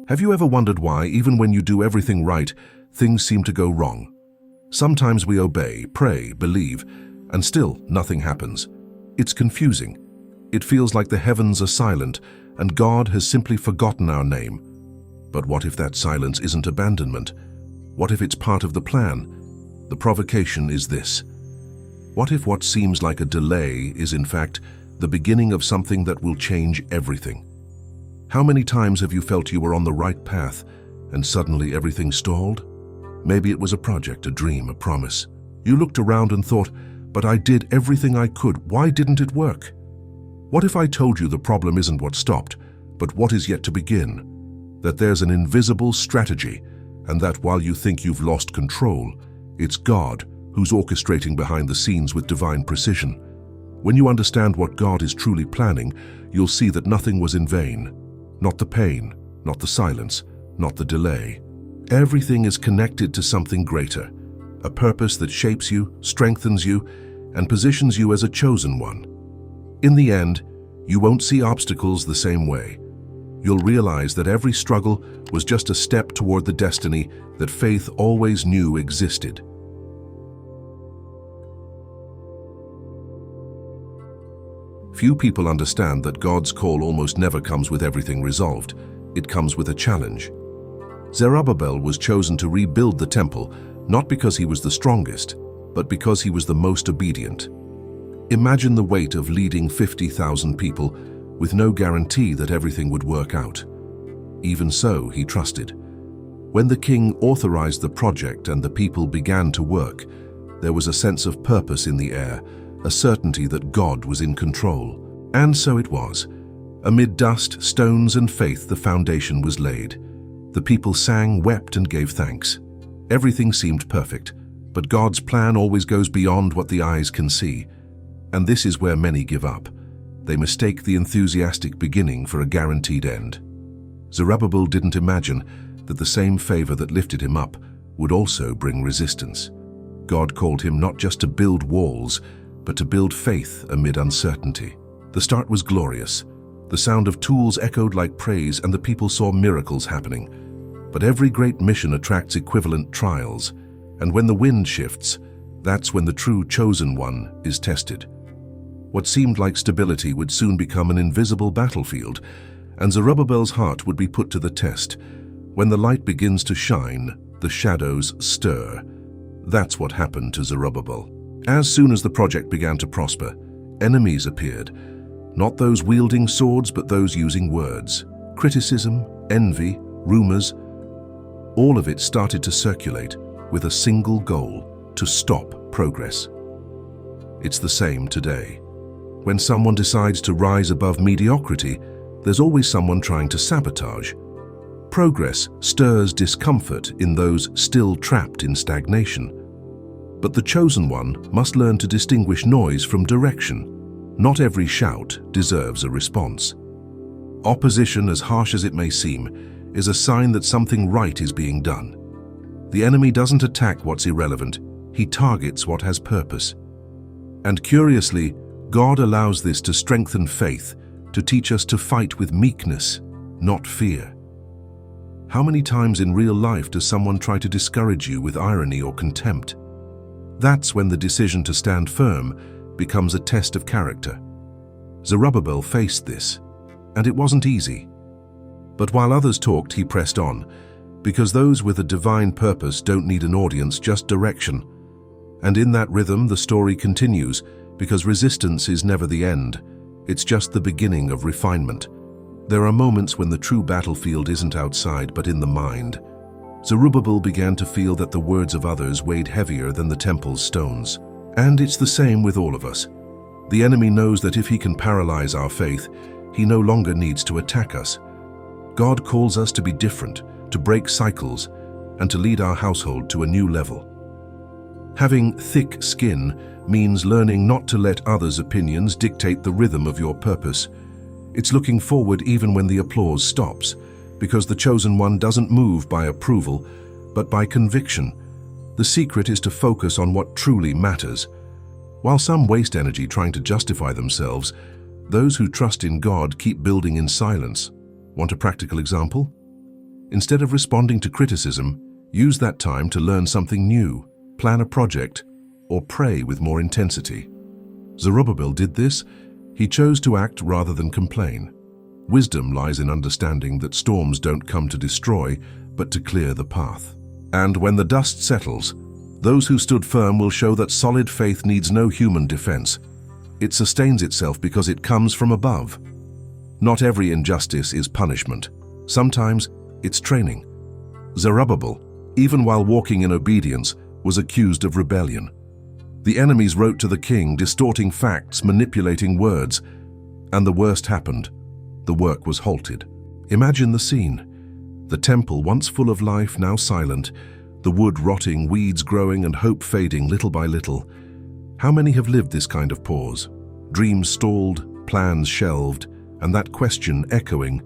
Have you ever wondered why, even when you do everything right, things seem to go wrong? Sometimes we obey, pray, believe, and still nothing happens. It's confusing. It feels like the heavens are silent and God has simply forgotten our name. But what if that silence isn't abandonment? What if it's part of the plan? The provocation is this. What if what seems like a delay is in fact the beginning of something that will change everything? How many times have you felt you were on the right path and suddenly everything stalled? Maybe it was a project, a dream, a promise. You looked around and thought, but I did everything I could. Why didn't it work? What if I told you the problem isn't what stopped, but what is yet to begin? That there's an invisible strategy, and that while you think you've lost control, it's God who's orchestrating behind the scenes with divine precision. When you understand what God is truly planning, you'll see that nothing was in vain. Not the pain, not the silence, not the delay. Everything is connected to something greater, a purpose that shapes you, strengthens you, and positions you as a chosen one. In the end, you won't see obstacles the same way. You'll realize that every struggle was just a step toward the destiny that faith always knew existed. Few people understand that God's call almost never comes with everything resolved. It comes with a challenge. Zerubbabel was chosen to rebuild the temple, not because he was the strongest, but because he was the most obedient. Imagine the weight of leading 50,000 people with no guarantee that everything would work out. Even so, he trusted. When the king authorized the project and the people began to work, there was a sense of purpose in the air, a certainty that God was in control. And so it was. Amid dust, stones, and faith, the foundation was laid. The people sang, wept, and gave thanks. Everything seemed perfect, but God's plan always goes beyond what the eyes can see. And this is where many give up. They mistake the enthusiastic beginning for a guaranteed end. Zerubbabel didn't imagine that the same favor that lifted him up would also bring resistance. God called him not just to build walls, but to build faith amid uncertainty. The start was glorious. The sound of tools echoed like praise, and the people saw miracles happening. But every great mission attracts equivalent trials, and when the wind shifts, that's when the true chosen one is tested. What seemed like stability would soon become an invisible battlefield, and Zerubbabel's heart would be put to the test. When the light begins to shine, the shadows stir. That's what happened to Zerubbabel. As soon as the project began to prosper, enemies appeared. Not those wielding swords, but those using words. Criticism, envy, rumors, all of it started to circulate with a single goal: to stop progress. It's the same today. When someone decides to rise above mediocrity, there's always someone trying to sabotage. Progress stirs discomfort in those still trapped in stagnation. But the chosen one must learn to distinguish noise from direction. Not every shout deserves a response. Opposition, as harsh as it may seem, is a sign that something right is being done. The enemy doesn't attack what's irrelevant, he targets what has purpose. And curiously, God allows this to strengthen faith, to teach us to fight with meekness, not fear. How many times in real life does someone try to discourage you with irony or contempt? That's when the decision to stand firm becomes a test of character. Zerubbabel faced this, and it wasn't easy. But while others talked, he pressed on, because those with a divine purpose don't need an audience, just direction. And in that rhythm, the story continues, because resistance is never the end. It's just the beginning of refinement. There are moments when the true battlefield isn't outside, but in the mind. Zerubbabel began to feel that the words of others weighed heavier than the temple's stones. And it's the same with all of us. The enemy knows that if he can paralyze our faith, he no longer needs to attack us. God calls us to be different, to break cycles, and to lead our household to a new level. Having thick skin means learning not to let others' opinions dictate the rhythm of your purpose. It's looking forward even when the applause stops, because the chosen one doesn't move by approval, but by conviction. The secret is to focus on what truly matters. While some waste energy trying to justify themselves, those who trust in God keep building in silence. Want a practical example? Instead of responding to criticism, use that time to learn something new, plan a project, or pray with more intensity. Zerubbabel did this. He chose to act rather than complain. Wisdom lies in understanding that storms don't come to destroy, but to clear the path. And when the dust settles, those who stood firm will show that solid faith needs no human defense. It sustains itself because it comes from above. Not every injustice is punishment. Sometimes it's training. Zerubbabel, even while walking in obedience, was accused of rebellion. The enemies wrote to the king, distorting facts, manipulating words, and the worst happened. The work was halted. Imagine the scene. The temple, once full of life, now silent, the wood rotting, weeds growing, and hope fading little by little. How many have lived this kind of pause? Dreams stalled, plans shelved, and that question echoing,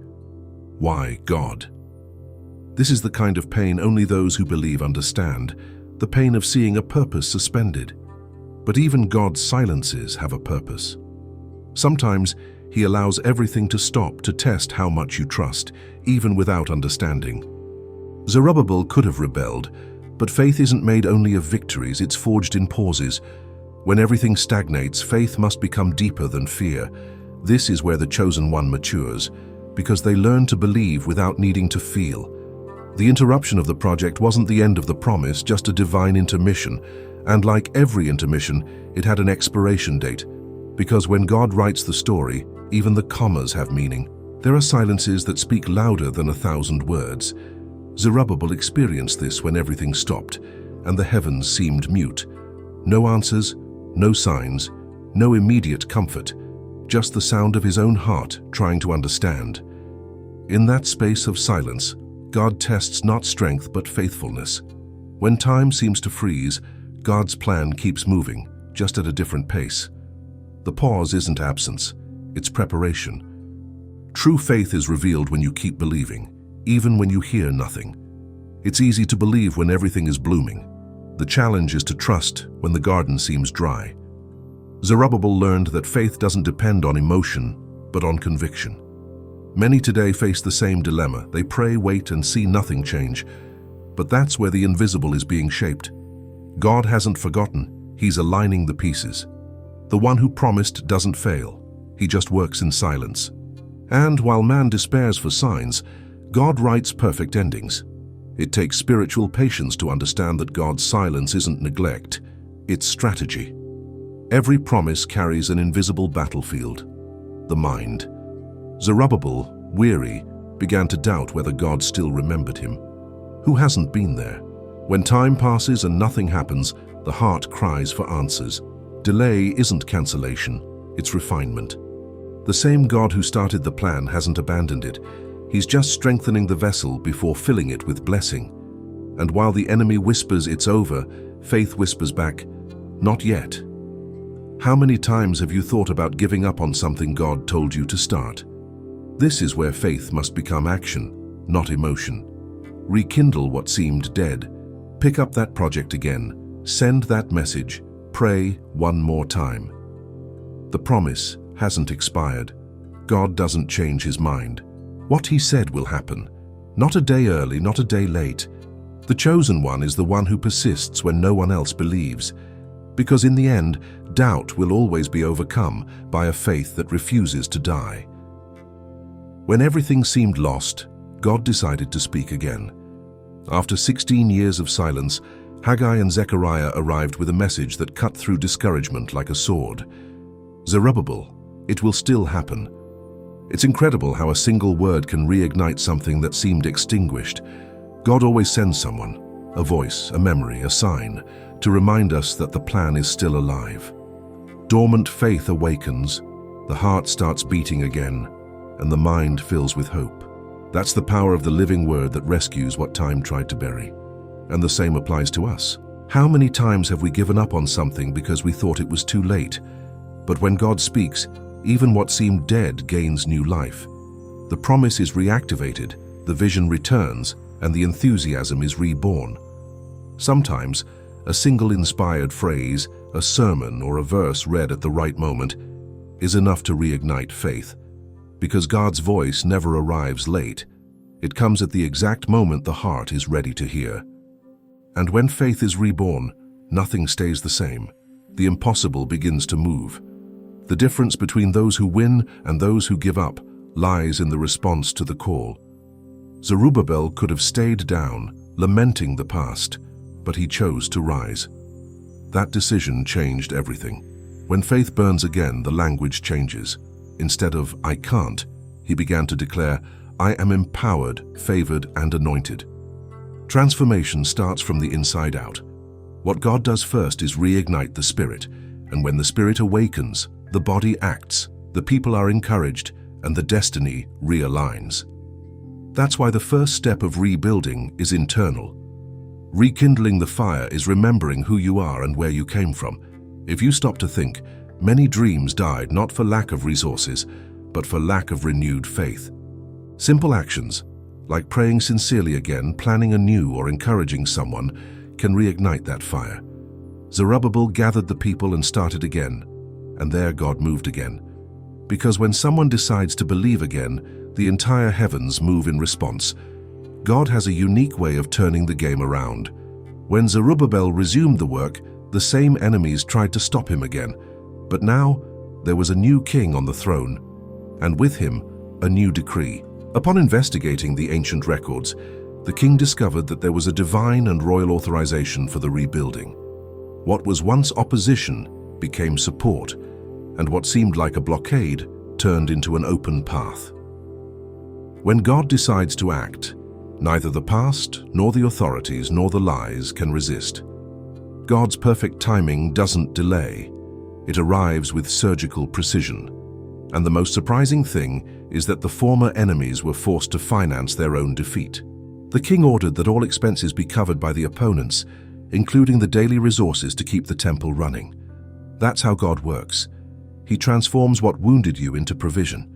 why God? This is the kind of pain only those who believe understand, the pain of seeing a purpose suspended. But even God's silences have a purpose. Sometimes He allows everything to stop to test how much you trust, even without understanding. Zerubbabel could have rebelled, but faith isn't made only of victories, it's forged in pauses. When everything stagnates, faith must become deeper than fear. This is where the chosen one matures, because they learn to believe without needing to feel. The interruption of the project wasn't the end of the promise, just a divine intermission. And like every intermission, it had an expiration date. Because when God writes the story, even the commas have meaning. There are silences that speak louder than 1,000 words. Zerubbabel experienced this when everything stopped, and the heavens seemed mute. No answers, no signs, no immediate comfort, just the sound of his own heart trying to understand. In that space of silence, God tests not strength but faithfulness. When time seems to freeze, God's plan keeps moving, just at a different pace. The pause isn't absence, it's preparation. True faith is revealed when you keep believing, even when you hear nothing. It's easy to believe when everything is blooming. The challenge is to trust when the garden seems dry. Zerubbabel learned that faith doesn't depend on emotion, but on conviction. Many today face the same dilemma. They pray, wait, and see nothing change. But that's where the invisible is being shaped. God hasn't forgotten. He's aligning the pieces. The one who promised doesn't fail. He just works in silence. And while man despairs for signs, God writes perfect endings. It takes spiritual patience to understand that God's silence isn't neglect, it's strategy. Every promise carries an invisible battlefield, the mind. Zerubbabel, weary, began to doubt whether God still remembered him. Who hasn't been there? When time passes and nothing happens, the heart cries for answers. Delay isn't cancellation, it's refinement. The same God who started the plan hasn't abandoned it. He's just strengthening the vessel before filling it with blessing. And while the enemy whispers it's over, faith whispers back, not yet. How many times have you thought about giving up on something God told you to start? This is where faith must become action, not emotion. Rekindle what seemed dead. Pick up that project again. Send that message. Pray one more time. The promise hasn't expired. God doesn't change his mind. What he said will happen. Not a day early, not a day late. The chosen one is the one who persists when no one else believes. Because in the end, doubt will always be overcome by a faith that refuses to die. When everything seemed lost, God decided to speak again. After 16 years of silence, Haggai and Zechariah arrived with a message that cut through discouragement like a sword. Zerubbabel, it will still happen. It's incredible how a single word can reignite something that seemed extinguished. God always sends someone, a voice, a memory, a sign, to remind us that the plan is still alive. Dormant faith awakens, the heart starts beating again, and the mind fills with hope. That's the power of the living word that rescues what time tried to bury. And the same applies to us. How many times have we given up on something because we thought it was too late? But when God speaks, even what seemed dead gains new life. The promise is reactivated, the vision returns, and the enthusiasm is reborn. Sometimes, a single inspired phrase, a sermon, or a verse read at the right moment is enough to reignite faith. Because God's voice never arrives late, It comes at the exact moment the heart is ready to hear. And when faith is reborn, nothing stays the same. The impossible begins to move. The difference between those who win and those who give up lies in the response to the call. Zerubbabel could have stayed down, lamenting the past, but he chose to rise. That decision changed everything. When faith burns again, the language changes. Instead of "I can't," he began to declare, "I am empowered, favored, and anointed." Transformation starts from the inside out. What God does first is reignite the spirit, and when the spirit awakens, the body acts, the people are encouraged, and the destiny realigns. That's why the first step of rebuilding is internal. Rekindling the fire is remembering who you are and where you came from. If you stop to think, many dreams died not for lack of resources, but for lack of renewed faith. Simple actions, like praying sincerely again, planning anew, or encouraging someone, can reignite that fire. Zerubbabel gathered the people and started again, and there God moved again. Because when someone decides to believe again, the entire heavens move in response. God has a unique way of turning the game around. When Zerubbabel resumed the work, the same enemies tried to stop him again. But now, there was a new king on the throne, and with him, a new decree. Upon investigating the ancient records, the king discovered that there was a divine and royal authorization for the rebuilding. What was once opposition became support, and what seemed like a blockade turned into an open path. When God decides to act, neither the past, nor the authorities, nor the lies can resist. God's perfect timing doesn't delay. It arrives with surgical precision. And the most surprising thing is that the former enemies were forced to finance their own defeat. The king ordered that all expenses be covered by the opponents, including the daily resources to keep the temple running. That's how God works. He transforms what wounded you into provision.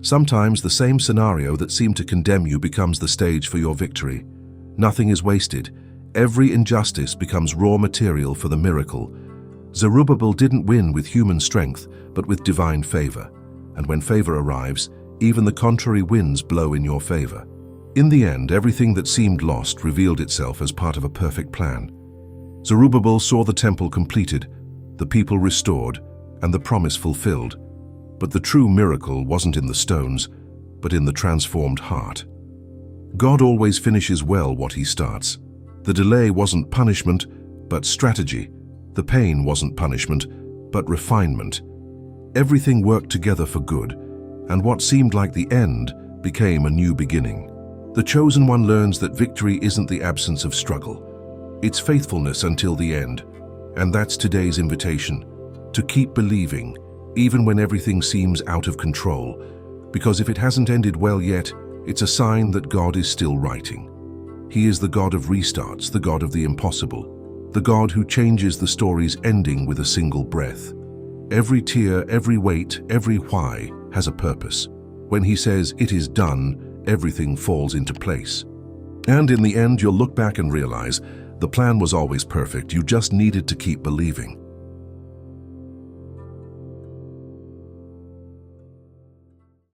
Sometimes the same scenario that seemed to condemn you becomes the stage for your victory. Nothing is wasted. Every injustice becomes raw material for the miracle. Zerubbabel didn't win with human strength, but with divine favor. And when favor arrives, even the contrary winds blow in your favor. In the end, everything that seemed lost revealed itself as part of a perfect plan. Zerubbabel saw the temple completed, the people restored, and the promise fulfilled. But the true miracle wasn't in the stones, but in the transformed heart. God always finishes well what he starts. The delay wasn't punishment, but strategy. The pain wasn't punishment, but refinement. Everything worked together for good, and what seemed like the end became a new beginning. The chosen one learns that victory isn't the absence of struggle. It's faithfulness until the end. And that's today's invitation, to keep believing, even when everything seems out of control. Because if it hasn't ended well yet, it's a sign that God is still writing. He is the God of restarts, the God of the impossible, the God who changes the story's ending with a single breath. Every tear, every weight, every why has a purpose. When he says, "It is done," everything falls into place. And in the end, you'll look back and realize the plan was always perfect. You just needed to keep believing.